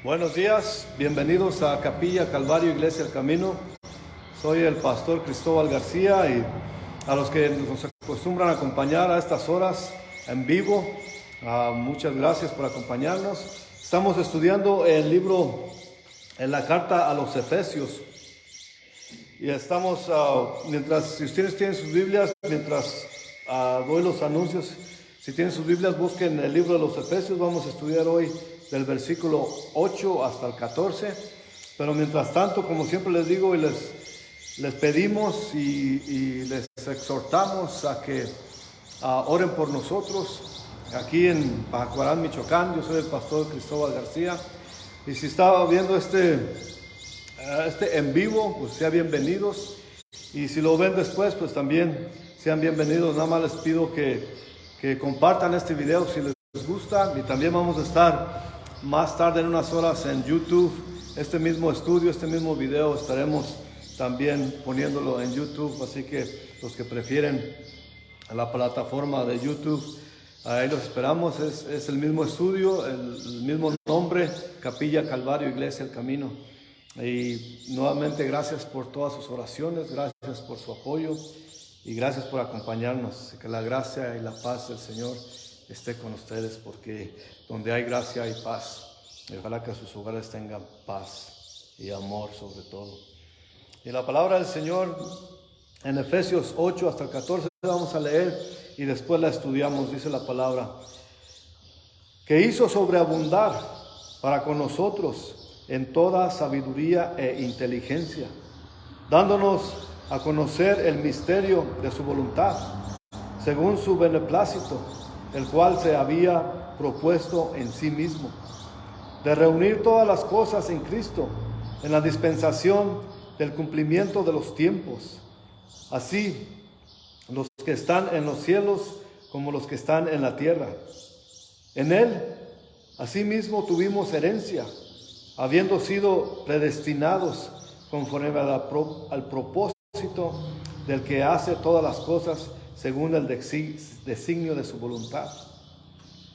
Buenos días, bienvenidos a Capilla Calvario Iglesia El Camino. Soy el pastor Cristóbal García y a los que nos acostumbran a acompañar a estas horas en vivo, muchas gracias por acompañarnos. Estamos estudiando el libro, en la carta a los Efesios. Y estamos, si ustedes tienen sus Biblias, mientras doy los anuncios, si tienen sus Biblias, busquen el libro de los Efesios. Vamos a estudiar hoy del versículo 8 hasta el 14. Pero mientras tanto, como siempre les digo y les pedimos y les exhortamos a que oren por nosotros. Aquí en Pajacuarán, Michoacán, yo soy el pastor Cristóbal García. Y si estaba viendo este en vivo, pues sean bienvenidos. Y si lo ven después, pues también sean bienvenidos. Nada más les pido que compartan este video si les gusta. Y también vamos a estar más tarde en unas horas en YouTube. Este mismo estudio, este mismo video estaremos también poniéndolo en YouTube. Así que los que prefieren la plataforma de YouTube, ahí los esperamos. Es el mismo estudio, el mismo nombre, Capilla Calvario Iglesia El Camino. Y nuevamente gracias por todas sus oraciones, gracias por su apoyo y gracias por acompañarnos. Que la gracia y la paz del Señor esté con ustedes, porque donde hay gracia hay paz. Y ojalá que sus hogares tengan paz y amor sobre todo. Y la palabra del Señor en Efesios 8 hasta el 14 vamos a leer y después la estudiamos. Dice la palabra: que hizo sobreabundar para con nosotros en toda sabiduría e inteligencia, dándonos a conocer el misterio de su voluntad, según su beneplácito, el cual se había propuesto en sí mismo, de reunir todas las cosas en Cristo, en la dispensación del cumplimiento de los tiempos, así los que están en los cielos como los que están en la tierra. En Él, asimismo, tuvimos herencia, habiendo sido predestinados conforme al propósito del que hace todas las cosas según el designio de su voluntad,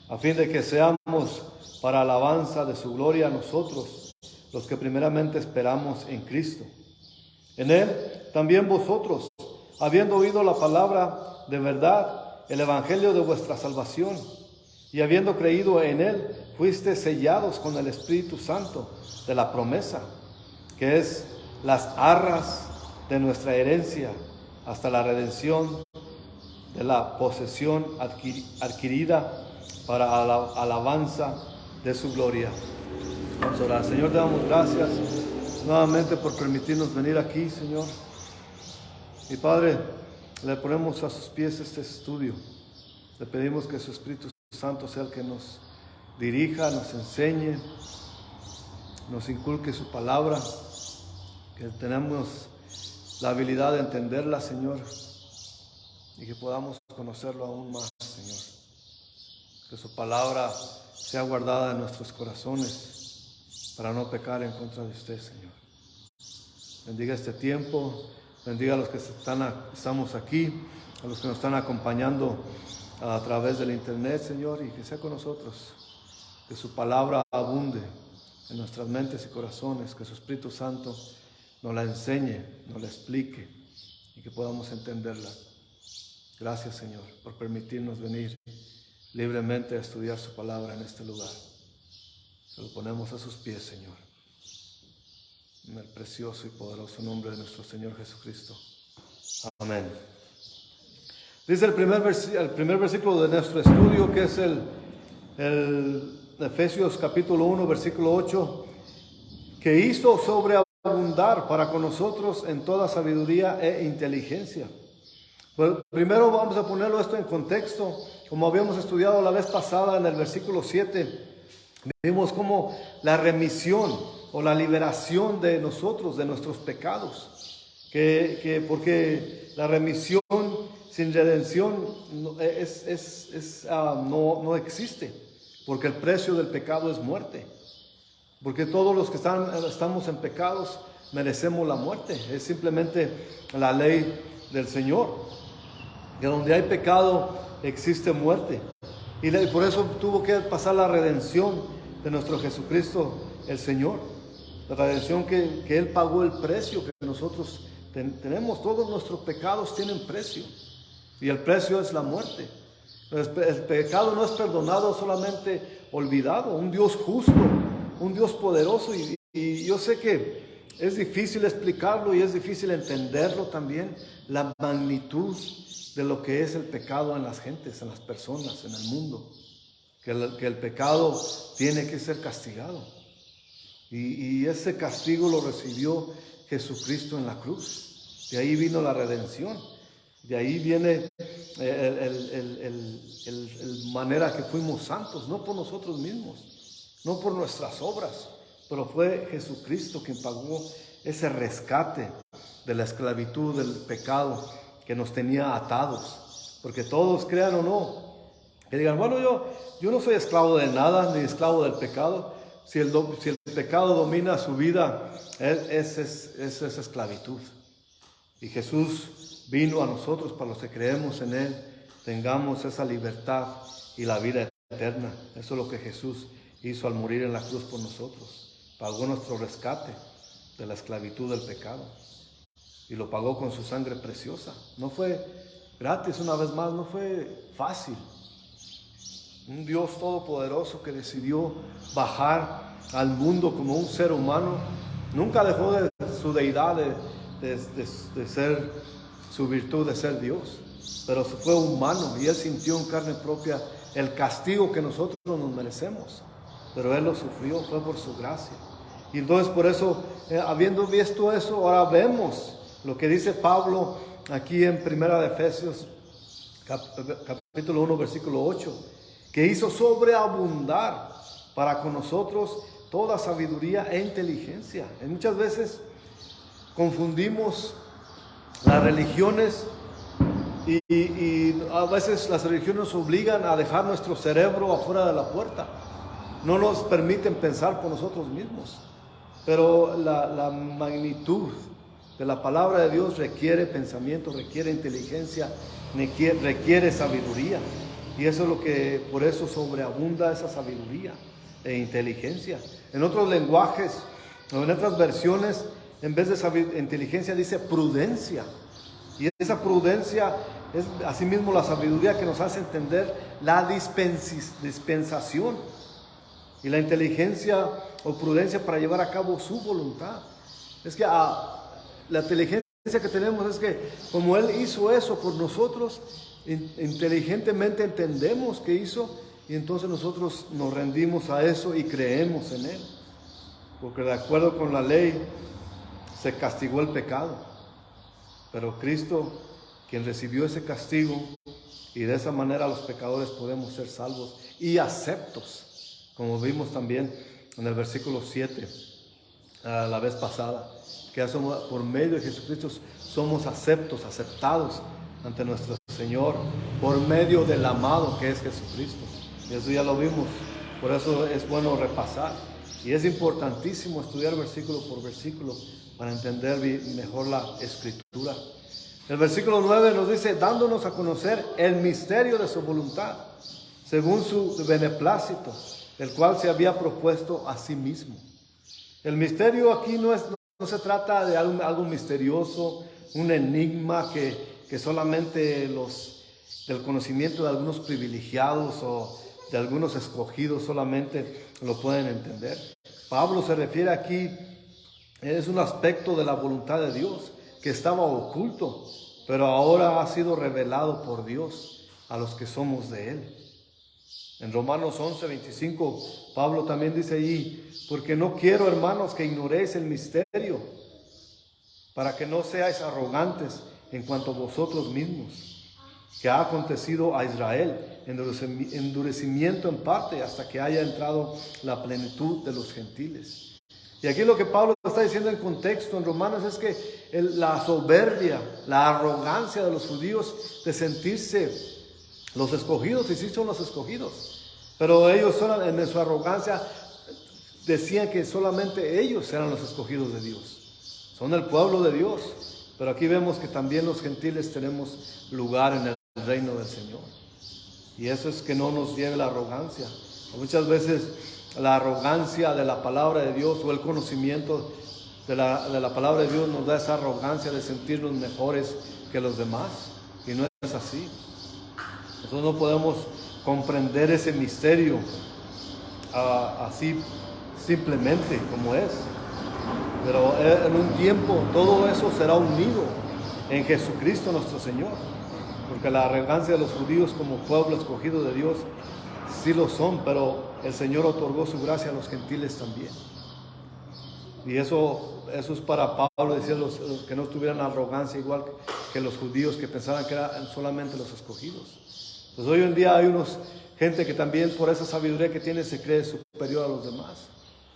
a fin de que seamos para alabanza de su gloria nosotros, los que primeramente esperamos en Cristo. En Él también vosotros, habiendo oído la palabra de verdad, el evangelio de vuestra salvación, y habiendo creído en Él, fuisteis sellados con el Espíritu Santo de la promesa, que es las arras de nuestra herencia, hasta la redención de la posesión adquirida para alabanza de su gloria. Vamos a orar. Señor, te damos gracias nuevamente por permitirnos venir aquí, Señor. Y Padre, le ponemos a sus pies este estudio. Le pedimos que su Espíritu Santo sea el que nos dirija, nos enseñe, nos inculque su palabra, que tenemos la habilidad de entenderla, Señor, y que podamos conocerlo aún más, Señor. Que su palabra sea guardada en nuestros corazones para no pecar en contra de usted, Señor. Bendiga este tiempo, bendiga a los que estamos aquí, a los que nos están acompañando a través del internet, Señor, y que sea con nosotros. Que su palabra abunde en nuestras mentes y corazones, que su Espíritu Santo nos la enseñe, nos la explique y que podamos entenderla. Gracias, Señor, por permitirnos venir libremente a estudiar su palabra en este lugar. Se lo ponemos a sus pies, Señor, en el precioso y poderoso nombre de nuestro Señor Jesucristo. Amén. Dice el primer versículo de nuestro estudio, que es el Efesios capítulo 1, versículo 8, que hizo sobreabundar para con nosotros en toda sabiduría e inteligencia. Pero primero vamos a ponerlo esto en contexto. Como habíamos estudiado la vez pasada en el versículo 7, vimos como la remisión o la liberación de nosotros, de nuestros pecados. Porque la remisión sin redención no existe, porque el precio del pecado es muerte. Porque todos los que estamos en pecados merecemos la muerte. Es simplemente la ley del Señor, que donde hay pecado existe muerte. Y por eso tuvo que pasar la redención de nuestro Jesucristo el Señor. La redención que Él pagó el precio que nosotros tenemos. Todos nuestros pecados tienen precio. Y el precio es la muerte. El pecado no es perdonado, solamente olvidado. Un Dios justo, un Dios poderoso. Y yo sé que es difícil explicarlo y es difícil entenderlo también. La magnitud de lo que es el pecado en las gentes, en las personas, en el mundo. Que el pecado tiene que ser castigado. Y ese castigo lo recibió Jesucristo en la cruz. De ahí vino la redención. De ahí viene el manera que fuimos santos, no por nosotros mismos, no por nuestras obras, pero fue Jesucristo quien pagó ese rescate de la esclavitud del pecado que nos tenía atados. Porque todos, crean o no, que digan, bueno, yo no soy esclavo de nada, ni esclavo del pecado. Si el pecado domina su vida, es esclavitud. Y Jesús vino a nosotros para los que creemos en Él, tengamos esa libertad y la vida eterna. Eso es lo que Jesús hizo al morir en la cruz por nosotros. Pagó nuestro rescate de la esclavitud del pecado. Y lo pagó con su sangre preciosa. No fue gratis, una vez más, no fue fácil. Un Dios todopoderoso que decidió bajar al mundo como un ser humano. Nunca dejó de su deidad, de ser su virtud de ser Dios, pero fue humano y Él sintió en carne propia el castigo que nosotros nos merecemos, pero Él lo sufrió, fue por su gracia. Y entonces por eso, habiendo visto eso, ahora vemos lo que dice Pablo aquí en Primera de Efesios capítulo 1 versículo 8, que hizo sobreabundar para con nosotros toda sabiduría e inteligencia. Y muchas veces confundimos las religiones y a veces las religiones nos obligan a dejar nuestro cerebro afuera de la puerta. No nos permiten pensar por nosotros mismos. Pero la magnitud de la palabra de Dios requiere pensamiento, requiere inteligencia, requiere sabiduría. Y eso es lo que, por eso sobreabunda esa sabiduría e inteligencia. En otros lenguajes, o en otras versiones, en vez de inteligencia dice prudencia. Y esa prudencia es asimismo la sabiduría que nos hace entender la dispensación. Y la inteligencia o prudencia para llevar a cabo su voluntad. Es que la inteligencia que tenemos es que como Él hizo eso por nosotros, inteligentemente entendemos que hizo y entonces nosotros nos rendimos a eso y creemos en Él. Porque de acuerdo con la ley se castigó el pecado, pero Cristo, quien recibió ese castigo, y de esa manera los pecadores podemos ser salvos y aceptos, como vimos también en el versículo 7 la vez pasada, que por medio de Jesucristo somos aceptados ante nuestro Señor por medio del amado que es Jesucristo. Y eso ya lo vimos, por eso es bueno repasar. Y es importantísimo estudiar versículo por versículo para entender mejor la Escritura. El versículo 9 nos dice, dándonos a conocer el misterio de su voluntad, según su beneplácito, el cual se había propuesto a sí mismo. El misterio aquí no se trata de algo misterioso, un enigma que solamente del conocimiento de algunos privilegiados o de algunos escogidos solamente lo pueden entender. Pablo se refiere aquí, es un aspecto de la voluntad de Dios que estaba oculto, pero ahora ha sido revelado por Dios a los que somos de Él. En Romanos 11:25, Pablo también dice allí, porque no quiero, hermanos, que ignoréis el misterio, para que no seáis arrogantes en cuanto a vosotros mismos, que ha acontecido a Israel, endurecimiento en parte hasta que haya entrado la plenitud de los gentiles. Y aquí lo que Pablo está diciendo en contexto en Romanos es que la soberbia, la arrogancia de los judíos de sentirse los escogidos, y sí son los escogidos, pero ellos en su arrogancia decían que solamente ellos eran los escogidos de Dios, son el pueblo de Dios. Pero aquí vemos que también los gentiles tenemos lugar en el reino del Señor. Y eso es que no nos lleve la arrogancia. Muchas veces la arrogancia de la palabra de Dios o el conocimiento de la palabra de Dios nos da esa arrogancia de sentirnos mejores que los demás. Y no es así. Nosotros no podemos comprender ese misterio así simplemente como es. Pero en un tiempo todo eso será unido en Jesucristo nuestro Señor. Porque la arrogancia de los judíos como pueblo escogido de Dios sí lo son, pero el Señor otorgó su gracia a los gentiles también. Y eso es para Pablo, decir los que no tuvieran arrogancia igual que los judíos que pensaban que eran solamente los escogidos. Pues hoy en día hay gente que también por esa sabiduría que tiene se cree superior a los demás.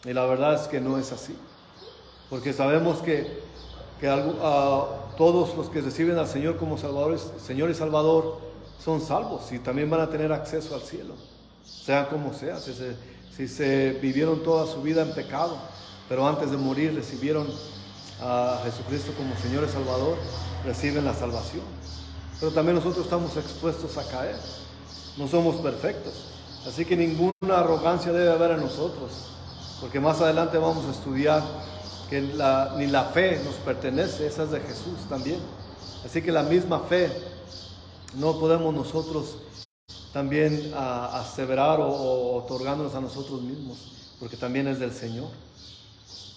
Y la verdad es que no es así. Porque sabemos que todos los que reciben al Señor como Señor y Salvador son salvos y también van a tener acceso al cielo. Sea como sea, si se vivieron toda su vida en pecado, pero antes de morir recibieron a Jesucristo como Señor y Salvador, reciben la salvación. Pero también nosotros estamos expuestos a caer. No somos perfectos. Así que ninguna arrogancia debe haber en nosotros. Porque más adelante vamos a estudiar que ni la fe nos pertenece, esa es de Jesús también. Así que la misma fe no podemos nosotros también aseverar o otorgándonos a nosotros mismos, porque también es del Señor.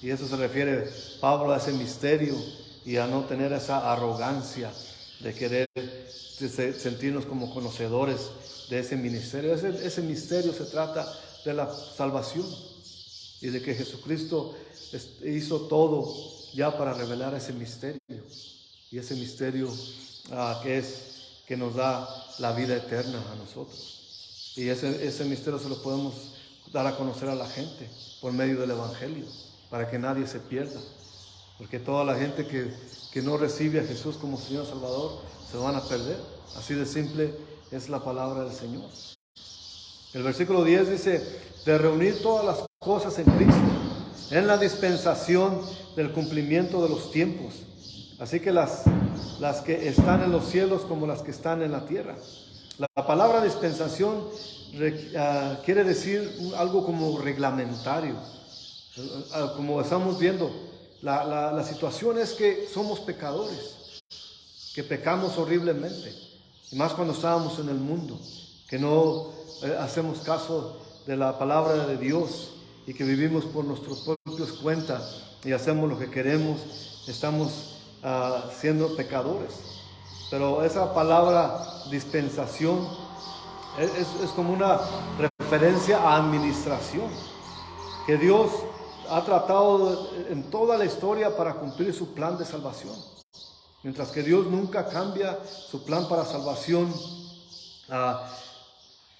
Y eso se refiere Pablo a ese misterio y a no tener esa arrogancia de querer sentirnos como conocedores de ese ministerio. Ese misterio se trata de la salvación y de que Jesucristo hizo todo ya para revelar ese misterio. Y ese misterio que nos da la vida eterna a nosotros. Y ese misterio se lo podemos dar a conocer a la gente por medio del Evangelio, para que nadie se pierda. Porque toda la gente que no recibe a Jesús como Señor Salvador se van a perder. Así de simple es la palabra del Señor. El versículo 10 dice, de reunir todas las cosas en Cristo, en la dispensación del cumplimiento de los tiempos. Así que las que están en los cielos como las que están en la tierra. La palabra dispensación quiere decir algo como reglamentario. Como estamos viendo, la situación es que somos pecadores, que pecamos horriblemente. Y más cuando estábamos en el mundo, que no hacemos caso de la palabra de Dios y que vivimos por nuestros propios cuentas y hacemos lo que queremos, estamos siendo pecadores. Pero esa palabra dispensación es como una referencia a administración, que Dios ha tratado en toda la historia para cumplir su plan de salvación. Mientras que Dios nunca cambia su plan para salvación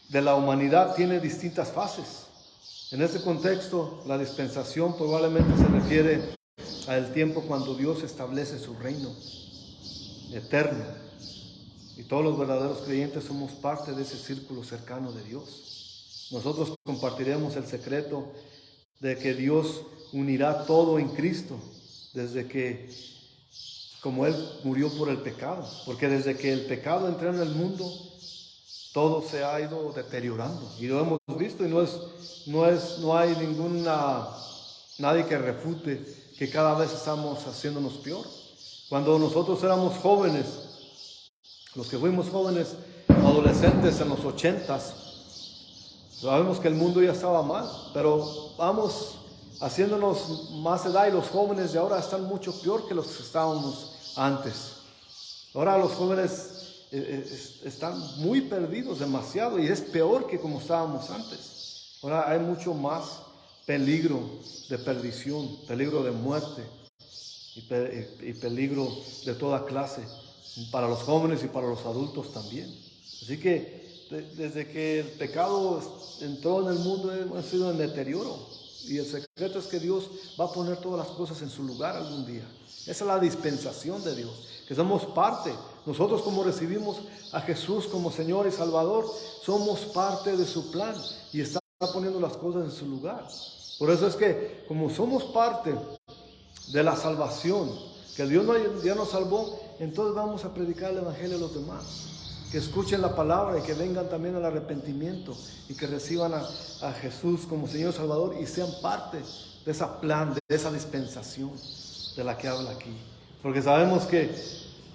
de la humanidad, tiene distintas fases. En este contexto, la dispensación probablemente se refiere al tiempo cuando Dios establece su reino eterno. Y todos los verdaderos creyentes somos parte de ese círculo cercano de Dios. Nosotros compartiremos el secreto de que Dios unirá todo en Cristo, desde que, como Él murió por el pecado, porque desde que el pecado entró en el mundo, todo se ha ido deteriorando, y lo hemos visto, y no hay nadie que refute que cada vez estamos haciéndonos peor. Cuando nosotros éramos jóvenes, los que fuimos jóvenes, adolescentes en los 80s, sabemos que el mundo ya estaba mal, pero vamos haciéndonos más edad y los jóvenes de ahora están mucho peor que los que estábamos antes. Ahora los jóvenes están muy perdidos, demasiado, y es peor que como estábamos antes. Ahora hay mucho más peligro de perdición, peligro de muerte y peligro de toda clase para los jóvenes y para los adultos también. Así que desde que el pecado entró en el mundo hemos sido en deterioro, y el secreto es que Dios va a poner todas las cosas en su lugar algún día. Esa es la dispensación de Dios, que somos parte. Nosotros, como recibimos a Jesús como Señor y Salvador, somos parte de su plan y está poniendo las cosas en su lugar. Por eso es que como somos parte de la salvación, que Dios ya nos salvó, entonces vamos a predicar el Evangelio a los demás. que escuchen la palabra y que vengan también al arrepentimiento y que reciban a Jesús como Señor Salvador y sean parte de ese plan, de esa dispensación de la que habla aquí. Porque sabemos que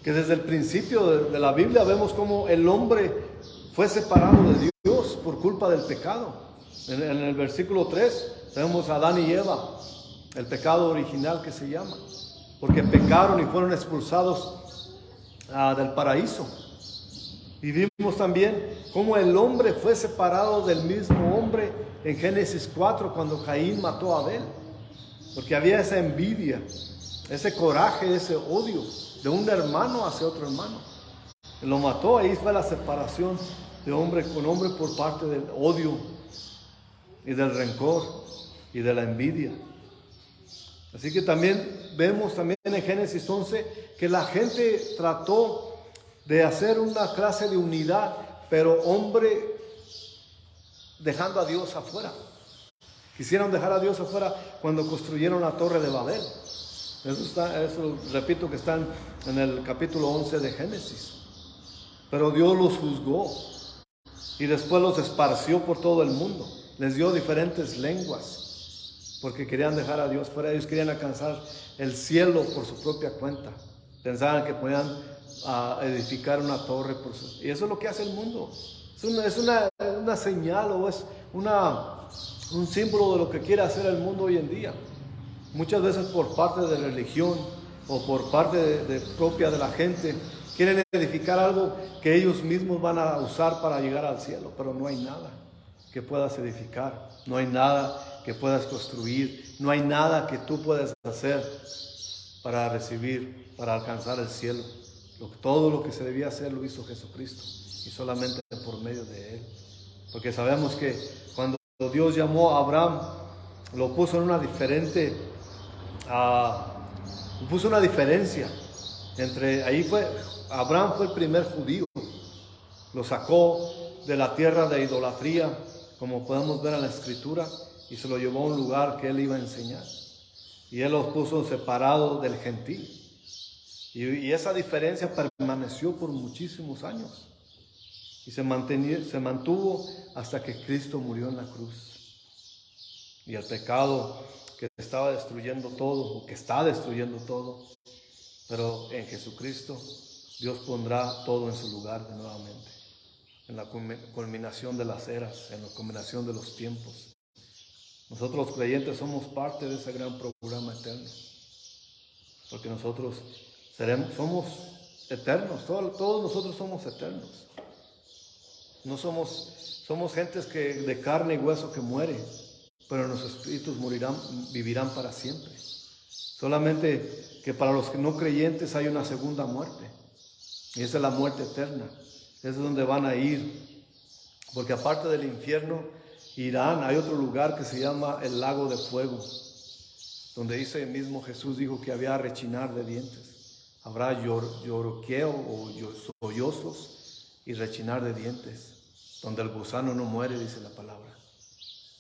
desde el principio de la Biblia vemos cómo el hombre fue separado de Dios por culpa del pecado. En el versículo 3 vemos a Adán y Eva, el pecado original que se llama, porque pecaron y fueron expulsados del paraíso. Y vimos también cómo el hombre fue separado del mismo hombre en Génesis 4 cuando Caín mató a Abel, porque había esa envidia, ese coraje, ese odio de un hermano hacia otro hermano. Lo mató, ahí fue la separación de hombre con hombre por parte del odio y del rencor y de la envidia. Así que también vemos también en Génesis 11 que la gente trató de hacer una clase de unidad, pero hombre dejando a Dios afuera. Quisieron dejar a Dios afuera cuando construyeron la Torre de Babel. Eso repito que está en el capítulo 11 de Génesis. Pero Dios los juzgó y después los esparció por todo el mundo. Les dio diferentes lenguas porque querían dejar a Dios fuera. Ellos querían alcanzar el cielo por su propia cuenta. Pensaban que podían edificar una torre y eso es lo que hace el mundo. Es una señal o es un símbolo de lo que quiere hacer el mundo hoy en día. Muchas veces por parte de religión o por parte propia de la gente quieren edificar algo que ellos mismos van a usar para llegar al cielo, pero no hay nada que puedas edificar, no hay nada que puedas construir, no hay nada que tú puedas hacer para recibir, para alcanzar el cielo. Todo lo que se debía hacer lo hizo Jesucristo y solamente por medio de Él. Porque sabemos que cuando Dios llamó a Abraham, lo puso en una diferencia Abraham fue el primer judío, lo sacó de la tierra de idolatría, como podemos ver en la escritura, y se lo llevó a un lugar que él iba a enseñar, y él los puso separados del gentil, y esa diferencia permaneció por muchísimos años, y se mantuvo hasta que Cristo murió en la cruz, y el pecado que estaba destruyendo todo, o que está destruyendo todo, pero en Jesucristo Dios pondrá todo en su lugar de nuevamente, en la culminación de las eras, en la culminación de los tiempos. Nosotros los creyentes somos parte de ese gran programa eterno, porque nosotros somos eternos, todos nosotros somos eternos. No somos gentes de carne y hueso que muere, pero nuestros espíritus vivirán para siempre. Solamente que para los no creyentes hay una segunda muerte, y esa es la muerte eterna. Esa es donde van a ir, porque aparte del infierno irán, hay otro lugar que se llama el lago de fuego, donde dice mismo Jesús dijo que había rechinar de dientes. Habrá lloriqueo o sollozos y rechinar de dientes, donde el gusano no muere, dice la palabra.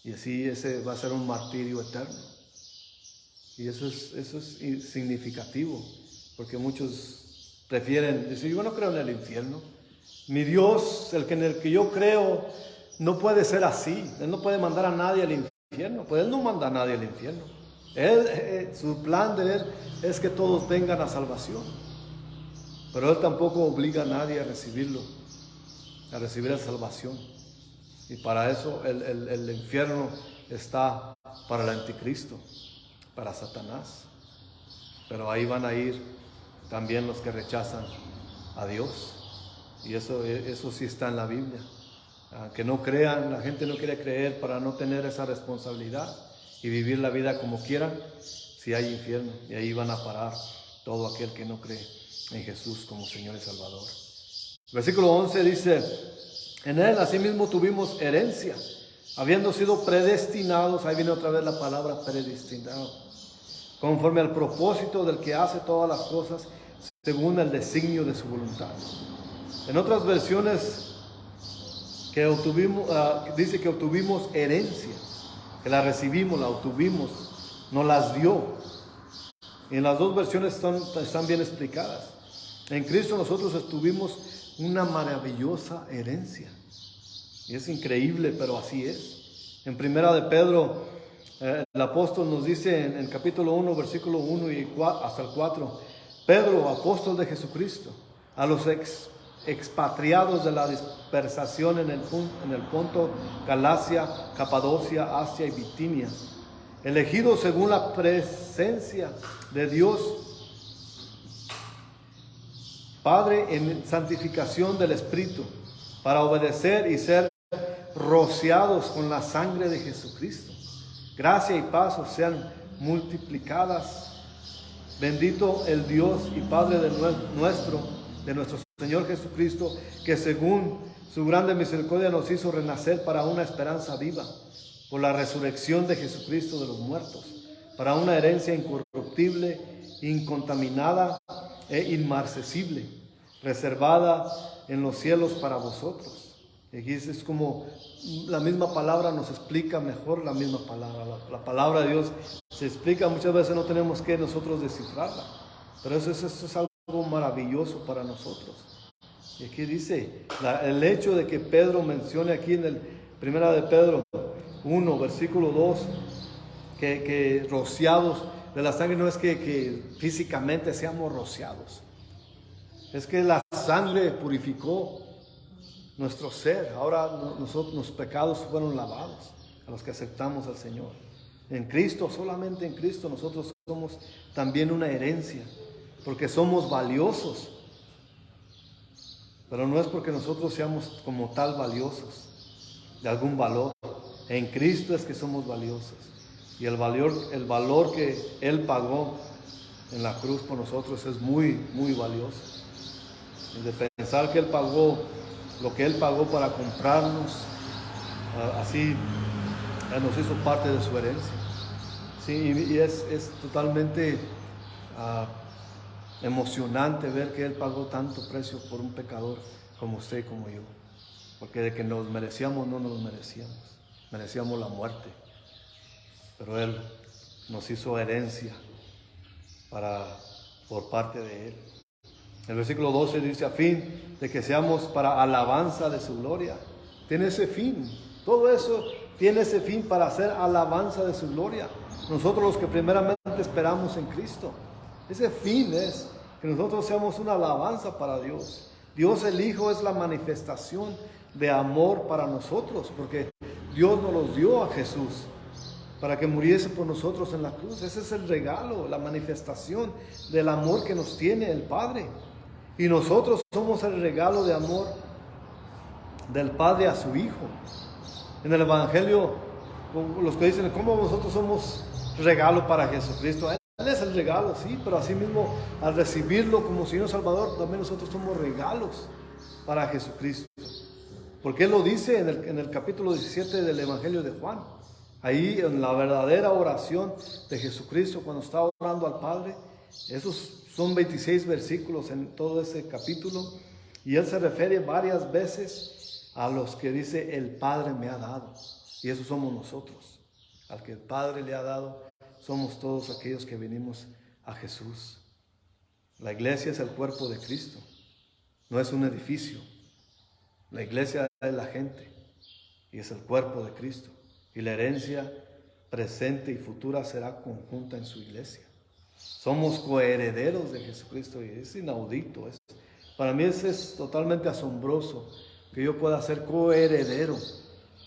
Y así ese va a ser un martirio eterno. Y eso es significativo, porque muchos prefieren decir, yo no creo en el infierno. Mi Dios, en el que yo creo, no puede ser así. Él no puede mandar a nadie al infierno. Pues Él no manda a nadie al infierno. Su plan de Él es que todos vengan a salvación. Pero Él tampoco obliga a nadie a recibir la salvación. Y para eso el infierno está para el anticristo, para Satanás. Pero ahí van a ir también los que rechazan a Dios. Y eso sí está en la Biblia. Aunque no crean, la gente no quiere creer para no tener esa responsabilidad y vivir la vida como quieran, si hay infierno. Y ahí van a parar todo aquel que no cree en Jesús como Señor y Salvador. Versículo 11 dice: en Él asimismo tuvimos herencia, habiendo sido predestinados, ahí viene otra vez la palabra predestinado, conforme al propósito del que hace todas las cosas según el designio de su voluntad. En otras versiones dice que obtuvimos herencia, que la recibimos, la obtuvimos, nos las dio. Y en las dos versiones están bien explicadas. En Cristo nosotros tuvimos una maravillosa herencia. Y es increíble, pero así es. En Primera de Pedro, el apóstol nos dice en capítulo 1, versículo 1 y hasta el 4, Pedro, apóstol de Jesucristo, a los expatriados de la dispersación en el Ponto, Galacia, Capadocia, Asia y Bitinia, elegidos según la presencia de Dios Padre en santificación del Espíritu, para obedecer y ser rociados con la sangre de Jesucristo. Gracia y paz os sean multiplicadas. Bendito el Dios y Padre de nuestro Señor Jesucristo, que según su grande misericordia nos hizo renacer para una esperanza viva, por la resurrección de Jesucristo de los muertos, para una herencia incorruptible, incontaminada e inmarcesible, reservada en los cielos para vosotros. Y aquí es como la misma palabra nos explica mejor la misma palabra. La palabra de Dios se explica, muchas veces no tenemos que nosotros descifrarla, pero eso es algo maravilloso para nosotros. Y aquí dice, el hecho de que Pedro mencione aquí en el Primera de Pedro 1, versículo 2, que rociados de la sangre, no es que físicamente seamos rociados, es que la sangre purificó nuestro ser. Ahora los pecados fueron lavados a los que aceptamos al Señor. En Cristo, solamente en Cristo, nosotros somos también una herencia, porque somos valiosos. Pero no es porque nosotros seamos como tal valiosos, de algún valor. En Cristo es que somos valiosos. Y el valor que Él pagó en la cruz por nosotros es muy, muy valioso. Y de pensar que Él pagó lo que Él pagó para comprarnos, así nos hizo parte de su herencia. Sí, y es totalmente emocionante ver que Él pagó tanto precio por un pecador como usted y como yo. Porque de que nos merecíamos, no nos merecíamos. Merecíamos la muerte. Pero Él nos hizo herencia por parte de Él. El versículo 12 dice, a fin de que seamos para alabanza de su gloria. Tiene ese fin. Todo eso tiene ese fin, para hacer alabanza de su gloria. Nosotros los que primeramente esperamos en Cristo. Ese fin es que nosotros seamos una alabanza para Dios. Dios el Hijo es la manifestación de amor para nosotros, porque Dios nos los dio a Jesús para que muriese por nosotros en la cruz. Ese es el regalo, la manifestación del amor que nos tiene el Padre. Y nosotros somos el regalo de amor del Padre a su Hijo. En el Evangelio, los que dicen, ¿cómo nosotros somos regalo para Jesucristo? Él es el regalo, sí, pero así mismo al recibirlo como Señor Salvador, también nosotros somos regalos para Jesucristo. Porque Él lo dice en el capítulo 17 del Evangelio de Juan. Ahí en la verdadera oración de Jesucristo, cuando está orando al Padre, esos son 26 versículos en todo ese capítulo, y Él se refiere varias veces a los que dice el Padre me ha dado, y esos somos nosotros. Al que el Padre le ha dado, somos todos aquellos que venimos a Jesús. La iglesia es el cuerpo de Cristo, no es un edificio. La iglesia es la gente, y es el cuerpo de Cristo, y la herencia presente y futura será conjunta en su iglesia. Somos coherederos de Jesucristo, y es inaudito. Para mí es totalmente asombroso que yo pueda ser coheredero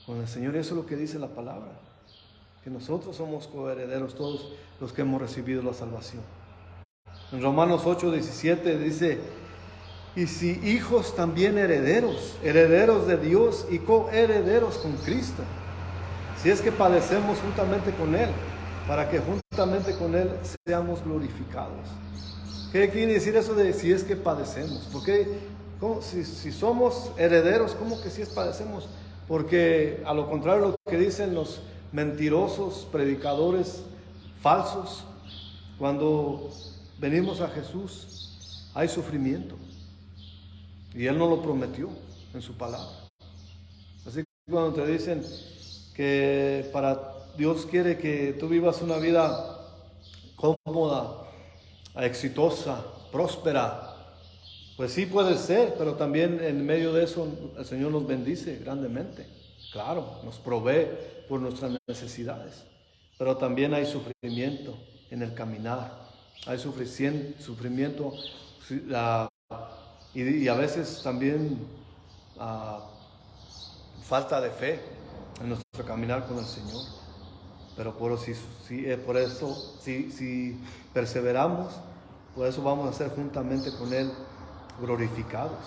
con el Señor. Eso es lo que dice la palabra, que nosotros somos coherederos, todos los que hemos recibido la salvación. En Romanos 8:17 dice, y si hijos, también herederos, herederos de Dios y coherederos con Cristo, si es que padecemos juntamente con Él, para que juntamente con Él seamos glorificados. ¿Qué quiere decir eso de si es que padecemos? Porque si somos herederos, ¿cómo que si es padecemos? Porque a lo contrario de lo que dicen los mentirosos predicadores falsos, cuando venimos a Jesús hay sufrimiento, y Él nos lo prometió en su palabra. Así que cuando te dicen que Dios quiere que tú vivas una vida cómoda, exitosa, próspera, Pues sí puede ser, pero también en medio de eso el Señor nos bendice grandemente. Claro, nos provee por nuestras necesidades, pero también hay sufrimiento en el caminar, hay sufrimiento y a veces también falta de fe en nuestro caminar con el Señor. Pero por eso, si perseveramos, por eso vamos a ser juntamente con Él glorificados.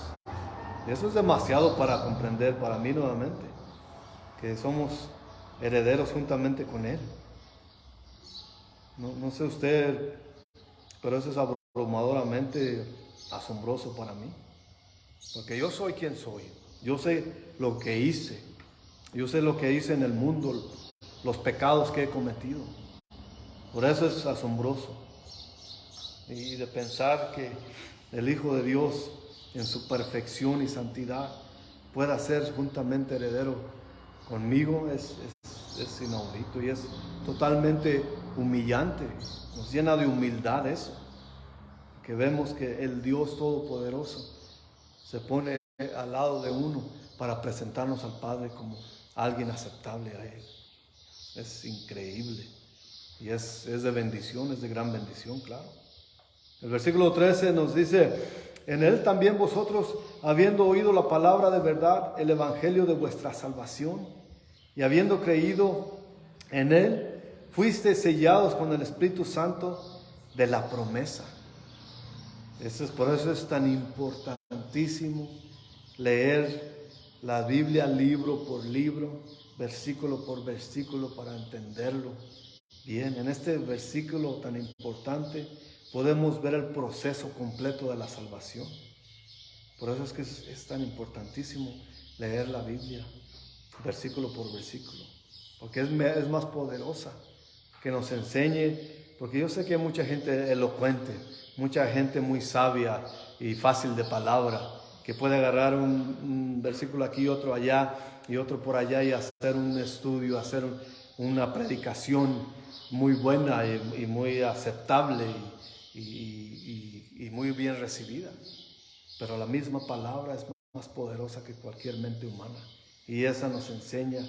Y eso es demasiado para comprender para mí nuevamente, que somos herederos juntamente con Él. No sé usted, pero eso es abrumadoramente asombroso para mí. Porque yo soy quien soy. Yo sé lo que hice. Yo sé lo que hice en el mundo, los pecados que he cometido. Por eso es asombroso. Y de pensar que el Hijo de Dios en su perfección y santidad pueda ser juntamente heredero conmigo es inaudito y es totalmente humillante. Nos llena de humildad eso, que vemos que el Dios Todopoderoso se pone al lado de uno para presentarnos al Padre como alguien aceptable a Él. Es increíble y es de bendición, es de gran bendición, claro. El versículo 13 nos dice: en Él también vosotros, habiendo oído la palabra de verdad, el evangelio de vuestra salvación, y habiendo creído en Él, fuisteis sellados con el Espíritu Santo de la promesa. Por eso es tan importantísimo leer la Biblia libro por libro, versículo por versículo, para entenderlo bien. En este versículo tan importante podemos ver el proceso completo de la salvación. Por eso es que es tan importantísimo leer la Biblia versículo por versículo, porque es más poderosa, que nos enseñe, porque yo sé que hay mucha gente elocuente, mucha gente muy sabia y fácil de palabra, que puede agarrar un versículo aquí, otro allá y otro por allá y hacer un estudio, hacer una predicación muy buena y muy aceptable y muy bien recibida. Pero la misma palabra es más poderosa que cualquier mente humana. Y esa nos enseña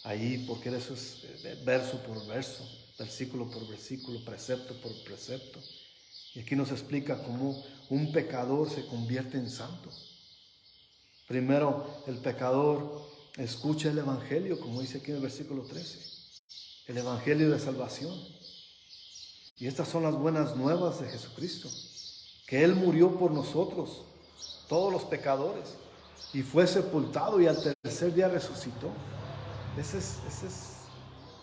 ahí, porque eso es verso por verso, versículo por versículo, precepto por precepto. Y aquí nos explica cómo un pecador se convierte en santo. Primero, el pecador escucha el evangelio, como dice aquí en el versículo 13, el evangelio de salvación. Y estas son las buenas nuevas de Jesucristo, que Él murió por nosotros, todos los pecadores, y fue sepultado y al tercer día resucitó. Ese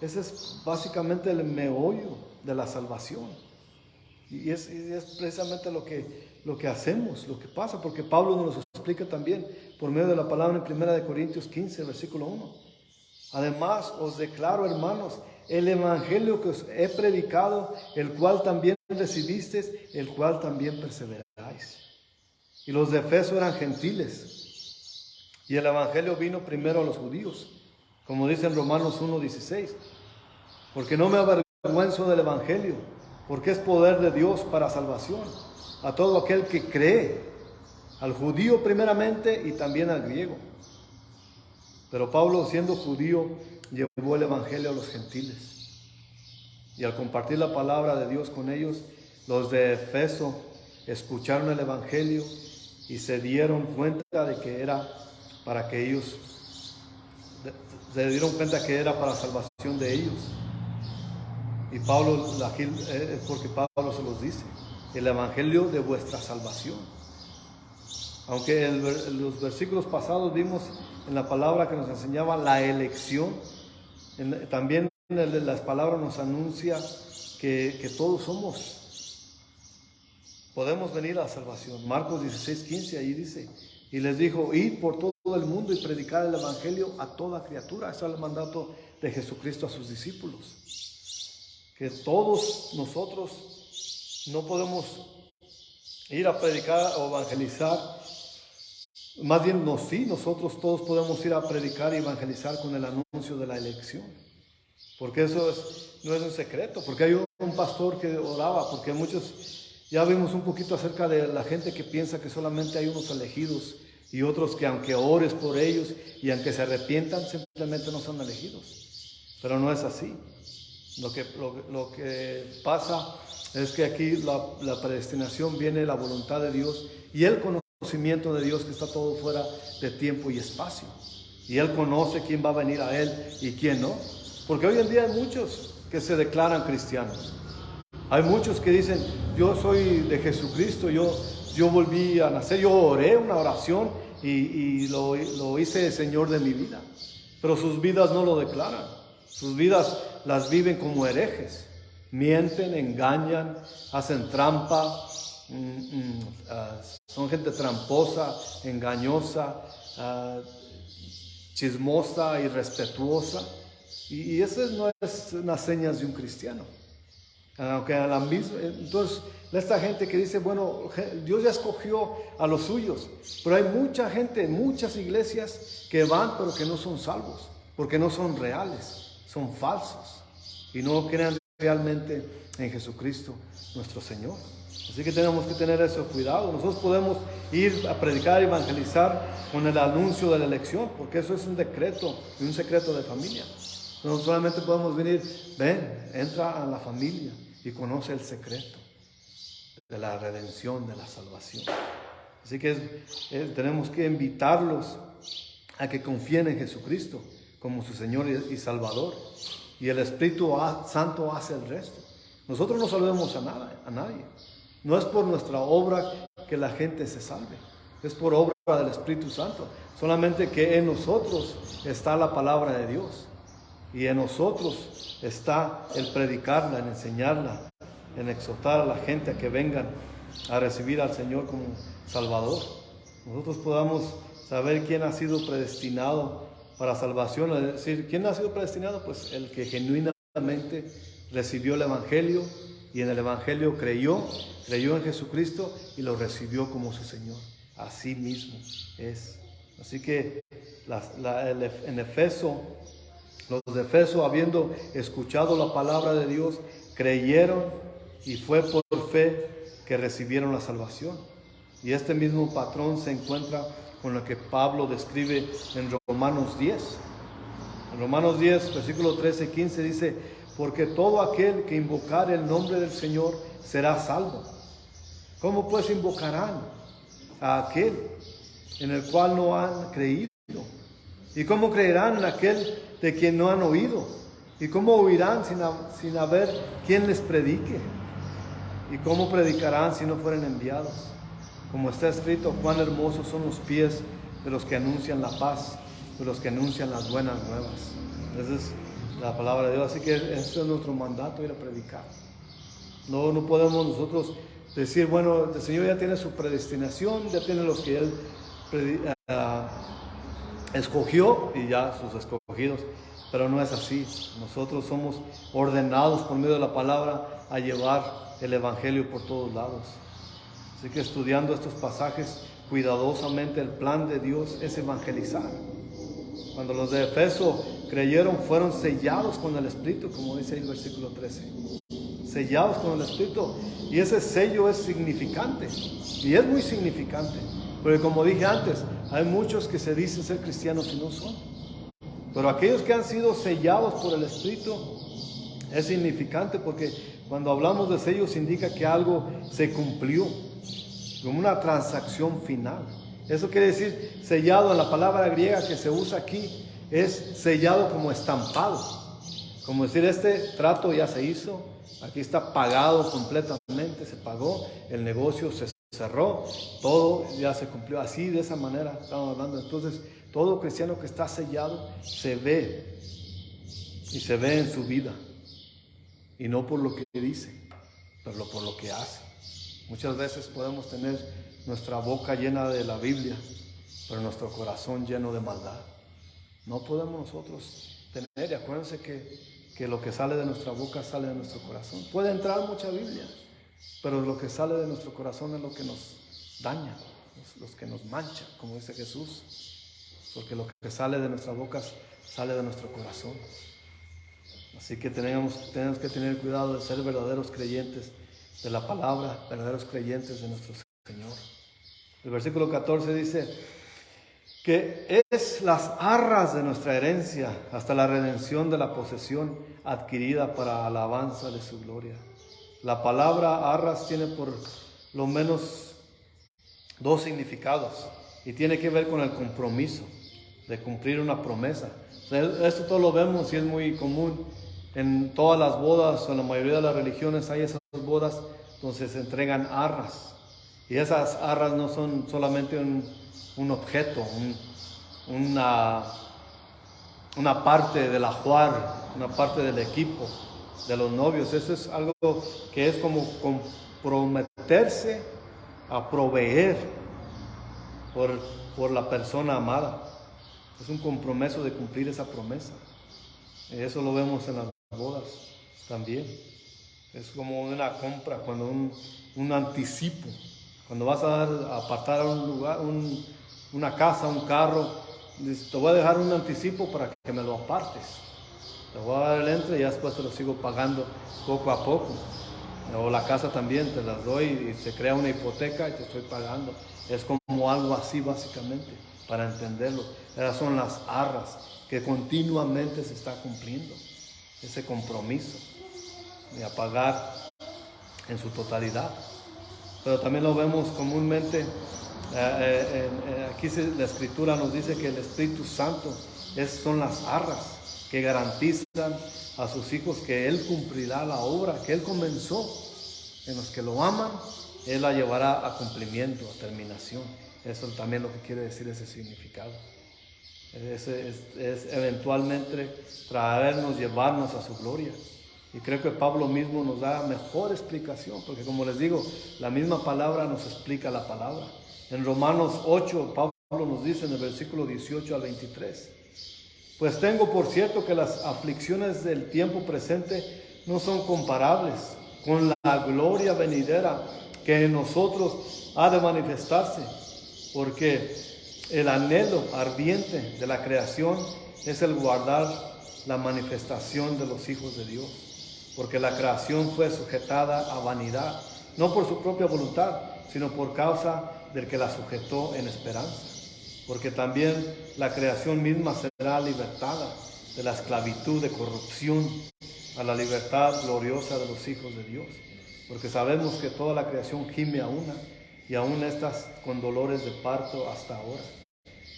es básicamente el meollo de la salvación. Y es precisamente lo que hacemos, lo que pasa, porque Pablo nos lo explica también por medio de la palabra en 1 Corintios 15, versículo 1. Además, os declaro, hermanos, el evangelio que os he predicado, el cual también recibisteis, el cual también perseveráis. Y los de Efeso eran gentiles, y el evangelio vino primero a los judíos, como dice en Romanos 1:16, porque no me avergüenzo del evangelio, porque es poder de Dios para salvación a todo aquel que cree, al judío primeramente y también al griego. Pero Pablo, siendo judío, llevó el evangelio a los gentiles, y al compartir la palabra de Dios con ellos, los de Efeso escucharon el evangelio y se dieron cuenta de que era para que ellos, se dieron cuenta que era para salvación de ellos. Y Pablo, es porque Pablo se los dice, el evangelio de vuestra salvación. Aunque en los versículos pasados vimos en la palabra que nos enseñaba la elección, también en las palabras nos anuncia que todos podemos venir a la salvación. Marcos 16:15, ahí dice, y les dijo: id por todo el mundo y predicar el evangelio a toda criatura. Ese es el mandato de Jesucristo a sus discípulos, que todos nosotros no podemos ir a predicar o evangelizar, más bien nosotros todos podemos ir a predicar y evangelizar con el anuncio de la elección, porque eso no es un secreto, porque hay un pastor que oraba, porque muchos Ya vimos un poquito acerca de la gente que piensa que solamente hay unos elegidos y otros que aunque ores por ellos y aunque se arrepientan, simplemente no son elegidos. Pero no es así. Lo que pasa es que aquí la predestinación viene de la voluntad de Dios y el conocimiento de Dios, que está todo fuera de tiempo y espacio. Y Él conoce quién va a venir a Él y quién no. Porque hoy en día hay muchos que se declaran cristianos. Hay muchos que dicen, yo soy de Jesucristo, yo volví a nacer, yo oré una oración y lo hice Señor de mi vida. Pero sus vidas no lo declaran. Sus vidas las viven como herejes. Mienten, engañan, hacen trampa, son gente tramposa, engañosa, chismosa, irrespetuosa. Y esas no es una señas de un cristiano. Aunque a la misma, entonces, esta gente que dice, bueno, Dios ya escogió a los suyos, pero hay mucha gente en muchas iglesias que van, pero que no son salvos, porque no son reales, son falsos y no creen realmente en Jesucristo, nuestro Señor. Así que tenemos que tener eso cuidado. Nosotros podemos ir a predicar, evangelizar con el anuncio de la elección, porque eso es un decreto y un secreto de familia. No solamente podemos venir, ven, entra a la familia y conoce el secreto de la redención, de la salvación. Así que tenemos que invitarlos a que confíen en Jesucristo como su Señor y Salvador. Y el Espíritu Santo hace el resto. Nosotros no salvemos a nadie. No es por nuestra obra que la gente se salve. Es por obra del Espíritu Santo. Solamente que en nosotros está la palabra de Dios. Y en nosotros está el predicarla, en enseñarla, en exhortar a la gente a que vengan a recibir al Señor como Salvador. Nosotros podamos saber quién ha sido predestinado para salvación. Es decir, ¿quién ha sido predestinado? Pues el que genuinamente recibió el Evangelio y en el Evangelio creyó en Jesucristo y lo recibió como su Señor. Así mismo es. Así que en Efeso, los de Efeso, habiendo escuchado la palabra de Dios, creyeron y fue por fe que recibieron la salvación. Y este mismo patrón se encuentra con lo que Pablo describe en Romanos 10. En Romanos 10, versículo 13 y 15 dice, porque todo aquel que invocare el nombre del Señor será salvo. ¿Cómo pues invocarán a aquel en el cual no han creído? ¿Y cómo creerán en aquel de quien no han oído? ¿Y cómo oirán sin haber quien les predique? ¿Y cómo predicarán si no fueren enviados? Como está escrito, cuán hermosos son los pies de los que anuncian la paz, de los que anuncian las buenas nuevas. Esa es la palabra de Dios. Así que ese es nuestro mandato, ir a predicar. No podemos nosotros decir, bueno, el Señor ya tiene su predestinación, ya tiene los que Él escogió y ya sus escogidos, pero no es así. Nosotros somos ordenados por medio de la palabra a llevar el Evangelio por todos lados. Así que estudiando estos pasajes cuidadosamente, el plan de Dios es evangelizar. Cuando los de Efeso creyeron, fueron sellados con el Espíritu, como dice el versículo 13. Sellados con el Espíritu, y ese sello es significante, y es muy significante, porque como dije antes, hay muchos que se dicen ser cristianos y no son. Pero aquellos que han sido sellados por el Espíritu es significante, porque cuando hablamos de sellos indica que algo se cumplió, como una transacción final. Eso quiere decir sellado. En la palabra griega que se usa aquí es sellado como estampado, como decir, este trato ya se hizo, aquí está pagado completamente, se pagó, el negocio se cerró, todo ya se cumplió. Así, de esa manera estamos hablando. Entonces, todo cristiano que está sellado se ve, y se ve en su vida, y no por lo que dice, pero por lo que hace. Muchas veces podemos tener nuestra boca llena de la Biblia, pero nuestro corazón lleno de maldad. No podemos nosotros tener, y acuérdense que lo que sale de nuestra boca sale de nuestro corazón. Puede entrar mucha Biblia, pero lo que sale de nuestro corazón es lo que nos daña, los que nos mancha, como dice Jesús, porque lo que sale de nuestras bocas sale de nuestro corazón. Así que tenemos que tener cuidado de ser verdaderos creyentes de la palabra, verdaderos creyentes de nuestro Señor. El versículo 14 dice que es las arras de nuestra herencia hasta la redención de la posesión adquirida para alabanza de su gloria. La palabra arras tiene por lo menos dos significados y tiene que ver con el compromiso de cumplir una promesa. Esto todo lo vemos y es muy común en todas las bodas o en la mayoría de las religiones. Hay esas bodas donde se entregan arras, y esas arras no son solamente un objeto, una parte del ajuar, una parte del equipo de los novios. Eso es algo que es como comprometerse a proveer por la persona amada. Es un compromiso de cumplir esa promesa. Eso lo vemos en las bodas también. Es como una compra, cuando un anticipo. Cuando vas a apartar a un lugar, una casa, un carro, dices, te voy a dejar un anticipo para que me lo apartes. Te voy a dar el entre y después te lo sigo pagando poco a poco. O la casa también te las doy y se crea una hipoteca y te estoy pagando. Es como algo así básicamente, para entenderlo. Esas son las arras que continuamente se está cumpliendo. Ese compromiso de pagar en su totalidad. Pero también lo vemos comúnmente, aquí la Escritura nos dice que el Espíritu Santo son las arras que garantizan a sus hijos que Él cumplirá la obra que Él comenzó. En los que lo aman, Él la llevará a cumplimiento, a terminación. Eso también lo que quiere decir ese significado. Es eventualmente traernos, llevarnos a su gloria. Y creo que Pablo mismo nos da mejor explicación, porque como les digo, la misma palabra nos explica la palabra. En Romanos 8, Pablo nos dice en el versículo 18 al 23, pues tengo por cierto que las aflicciones del tiempo presente no son comparables con la gloria venidera que en nosotros ha de manifestarse, porque el anhelo ardiente de la creación es el guardar la manifestación de los hijos de Dios. Porque la creación fue sujetada a vanidad, no por su propia voluntad, sino por causa del que la sujetó en esperanza. Porque también la creación misma será libertada de la esclavitud de corrupción a la libertad gloriosa de los hijos de Dios. Porque sabemos que toda la creación gime a una, y aún estas con dolores de parto hasta ahora.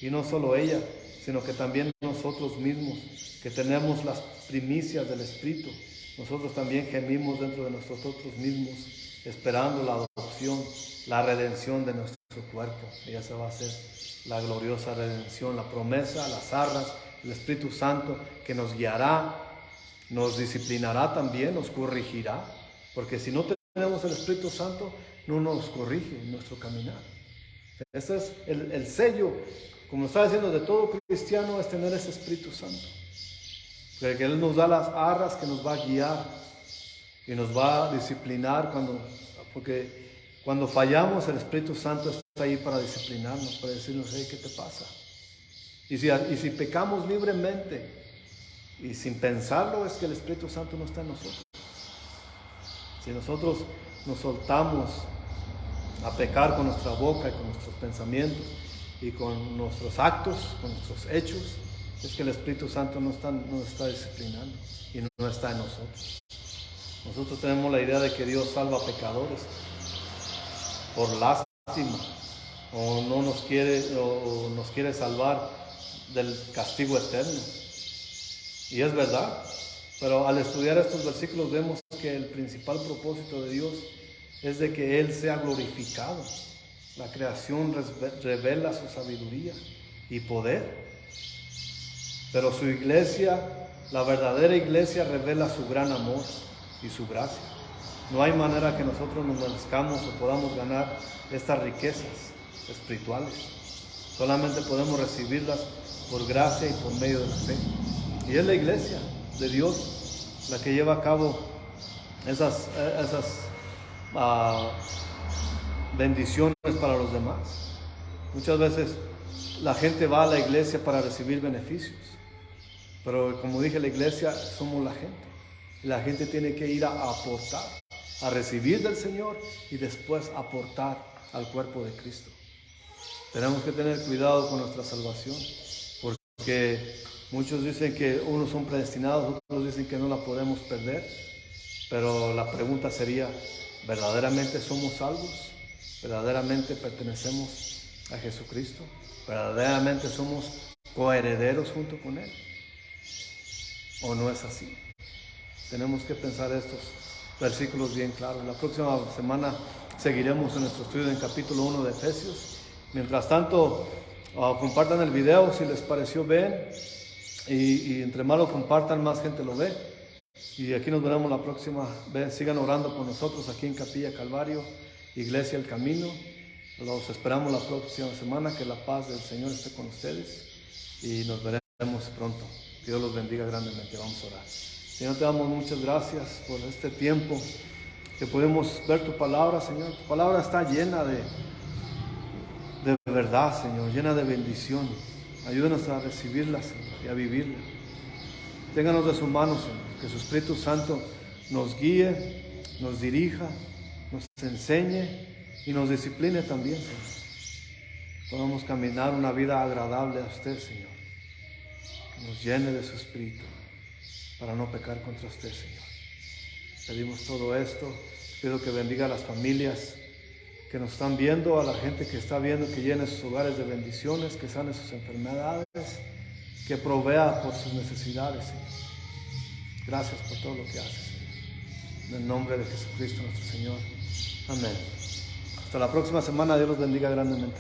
Y no solo ella, sino que también nosotros mismos, que tenemos las primicias del Espíritu, nosotros también gemimos dentro de nosotros mismos, esperando la adopción, la redención de nuestro cuerpo. Y esa va a ser la gloriosa redención, la promesa, las arras, el Espíritu Santo que nos guiará, nos disciplinará también, nos corregirá. Porque si no tenemos el Espíritu Santo, no nos corrige en nuestro caminar. Ese es el sello, como está diciendo, de todo cristiano, es tener ese Espíritu Santo. Que Él nos da las arras que nos va a guiar y nos va a disciplinar porque cuando fallamos, el Espíritu Santo está ahí para disciplinarnos, para decirnos, hey, ¿qué te pasa? Y si pecamos libremente y sin pensarlo, es que el Espíritu Santo no está en nosotros. Si nosotros nos soltamos a pecar con nuestra boca y con nuestros pensamientos y con nuestros actos, con nuestros hechos, es que el Espíritu Santo no está disciplinando y no está en nosotros. Nosotros tenemos la idea de que Dios salva a pecadores por lástima, o no nos quiere salvar del castigo eterno. Y es verdad, pero al estudiar estos versículos vemos que el principal propósito de Dios es de que Él sea glorificado. La creación revela su sabiduría y poder. Pero su iglesia, la verdadera iglesia, revela su gran amor y su gracia. No hay manera que nosotros nos merezcamos o podamos ganar estas riquezas espirituales. Solamente podemos recibirlas por gracia y por medio de la fe. Y es la iglesia de Dios la que lleva a cabo esas bendiciones para los demás. Muchas veces la gente va a la iglesia para recibir beneficios. Pero como dije, la iglesia somos la gente. Y la gente tiene que ir a aportar. a recibir del Señor y después aportar al cuerpo de Cristo. Tenemos que tener cuidado con nuestra salvación, porque muchos dicen que unos son predestinados, otros dicen que no la podemos perder, pero la pregunta sería, ¿verdaderamente somos salvos? ¿Verdaderamente pertenecemos a Jesucristo? ¿Verdaderamente somos coherederos junto con Él? ¿O no es así? Tenemos que pensar estos versículos bien claros. La próxima semana seguiremos en nuestro estudio en capítulo 1 de Efesios. Mientras tanto, compartan el video si les pareció bien, y entre más lo compartan, más gente lo ve. Y aquí nos veremos la próxima vez. Sigan orando por nosotros aquí en Capilla Calvario, Iglesia El Camino. Los esperamos la próxima semana. Que la paz del Señor esté con ustedes y nos veremos pronto. Que Dios los bendiga grandemente. Vamos a orar. Señor, te damos muchas gracias por este tiempo que podemos ver tu palabra, Señor. Tu palabra está llena de verdad, Señor, llena de bendición. Ayúdanos a recibirla, Señor, y a vivirla. Ténganos de su mano, Señor, que su Espíritu Santo nos guíe, nos dirija, nos enseñe y nos discipline también, Señor. Podamos caminar una vida agradable a usted, Señor. Que nos llene de su Espíritu para no pecar contra usted, Señor. Pedimos todo esto. Pido que bendiga a las familias que nos están viendo, a la gente que está viendo, que llene sus hogares de bendiciones, que sane sus enfermedades, que provea por sus necesidades, Señor. Gracias por todo lo que haces, Señor. En el nombre de Jesucristo nuestro Señor. Amén. Hasta la próxima semana. Dios los bendiga grandemente.